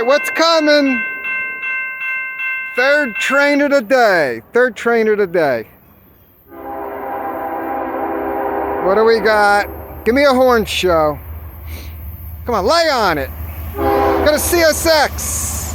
what's coming? Third train of the day. Third train of the day. What do we got? Give me a horn show. Come on, lay on it. Got a CSX